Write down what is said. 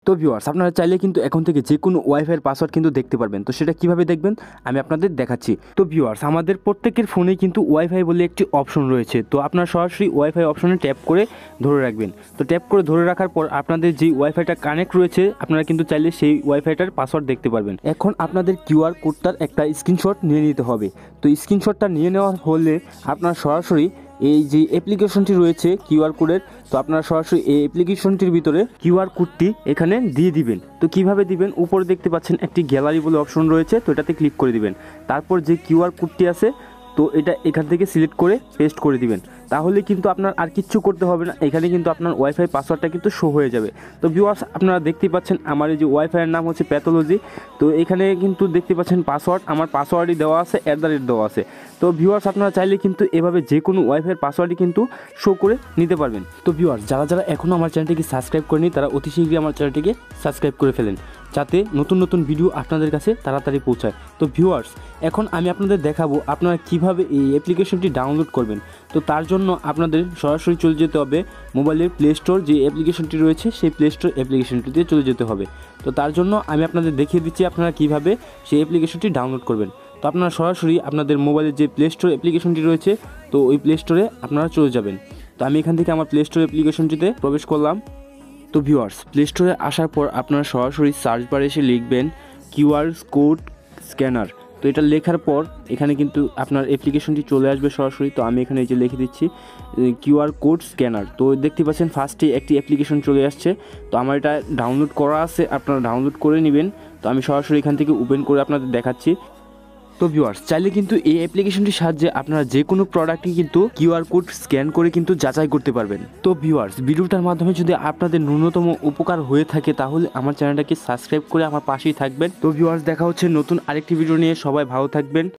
তো ভিউয়ার্স, আপনারা চাইলে কিন্তু এখন থেকে যে কোনো ওয়াইফাইয়ের পাসওয়ার্ড কিন্তু দেখতে পারবেন। তো সেটা কিভাবে দেখবেন আমি আপনাদের দেখাচ্ছি। তো ভিউয়ার্স, আমাদের প্রত্যেকের ফোনে কিন্তু ওয়াইফাই বলে একটি অপশন রয়েছে। তো আপনারা সরাসরি ওয়াইফাই অপশনে ট্যাপ করে ধরে রাখবেন। তো ট্যাপ করে ধরে রাখার পর আপনাদের যে ওয়াইফাইটা কানেক্ট রয়েছে আপনারা কিন্তু চাইলে সেই ওয়াইফাইটার পাসওয়ার্ড দেখতে পারবেন। এখন আপনাদের কিউআর কোডটার একটা স্ক্রিনশট নিয়ে নিতে হবে। তো স্ক্রিনশটটা নিয়ে নেওয়া হলে আপনারা সরাসরি এই যে অ্যাপ্লিকেশনটি রয়েছে কিউআর কোডের, তো আপনারা সরাসরি এই অ্যাপ্লিকেশনটির ভিতরে কিউআর কোডটি এখানে দিয়ে দিবেন। তো কিভাবে দিবেন, উপরে দেখতে পাচ্ছেন একটি গ্যালারি বলে অপশন রয়েছে, তো এটাতে ক্লিক করে দিবেন। তারপর যে কিউআর কোডটি আছে তো এটা এখান থেকে সিলেক্ট করে পেস্ট করে দিবেন। তাহলে কিন্তু আপনার আর কিচ্ছু করতে হবে না, এখানে কিন্তু আপনার ওয়াইফাই পাসওয়ার্ডটা কিন্তু শো হয়ে যাবে। তো ভিউয়ার্স, আপনারা দেখতে পাচ্ছেন আমার এই যে ওয়াইফাইয়ের নাম হচ্ছে প্যাথোলজি। তো এখানে কিন্তু দেখতে পাচ্ছেন পাসওয়ার্ড, আমার পাসওয়ার্ডই দেওয়া আছে, @ দেওয়া আছে। তো ভিউয়ার্স, আপনারা চাইলে কিন্তু এভাবে যে কোনো ওয়াইফাইয়ের পাসওয়ার্ডই কিন্তু শো করে নিতে পারবেন। তো ভিউয়ার্স, যারা যারা এখনও আমার চ্যানেলটিকে সাবস্ক্রাইব করেনি তারা অতি শীঘ্রই আমার চ্যানেলটিকে সাবস্ক্রাইব করে ফেলেন, যাতে নতুন নতুন ভিডিও আপনাদের কাছে তাড়াতাড়ি পৌঁছায়। তো ভিউয়ার্স, এখন আমি আপনাদের দেখাবো আপনারা কিভাবে এই অ্যাপ্লিকেশনটি ডাউনলোড করবেন। তো তার জন্য আপনাদের সরাসরি চলে যেতে হবে মোবাইলের প্লে স্টোর, যে অ্যাপ্লিকেশনটি রয়েছে সেই প্লে স্টোর অ্যাপ্লিকেশনটিতে চলে যেতে হবে। তো তার জন্য আমি আপনাদের দেখিয়ে দিচ্ছি আপনারা কিভাবে সেই অ্যাপ্লিকেশনটি ডাউনলোড করবেন। তো আপনারা সরাসরি আপনাদের মোবাইলের যে প্লে স্টোর অ্যাপ্লিকেশনটি রয়েছে তো ওই প্লে স্টোরে আপনারা চলে যাবেন। তো আমি এখান থেকে আমার প্লে স্টোর অ্যাপ্লিকেশনটিতে প্রবেশ করলাম। তো ভিউয়ার্স, প্লে স্টোরে আসার পর আপনারা সরাসরি সার্চ বারে এসে লিখবেন কিউআর কোড স্ক্যানার। তো এটা লেখার পর এখানে কিন্তু আপনার অ্যাপ্লিকেশনটি চলে আসবে সরাসরি। তো আমি এখানে এই যে লিখে দিচ্ছি কিউআর কোড স্ক্যানার। তো দেখতে পাচ্ছেন ফার্স্টে একটি অ্যাপ্লিকেশন চলে আসছে। তো আমার এটা ডাউনলোড করা আছে, আপনারা ডাউনলোড করে নেবেন। তো আমি সরাসরি এখান থেকে ওপেন করে আপনাদের দেখাচ্ছি। তো ভিউয়ার্স, চাইলে কিন্তু এই অ্যাপ্লিকেশনটির সাহায্যে আপনারা যে কোনো প্রোডাক্টই কিন্তু কিউআর কোড স্ক্যান করে কিন্তু যাচাই করতে পারবেন। তো ভিউয়ার্স, ভিডিওটার মাধ্যমে যদি আপনাদের ন্যূনতম উপকার হয়ে থাকে তাহলে আমার চ্যানেলটাকে সাবস্ক্রাইব করে আমার পাশেই থাকবেন। তো ভিউয়ার্স, দেখা হচ্ছে নতুন আরেকটি ভিডিও নিয়ে। সবাই ভালো থাকবেন।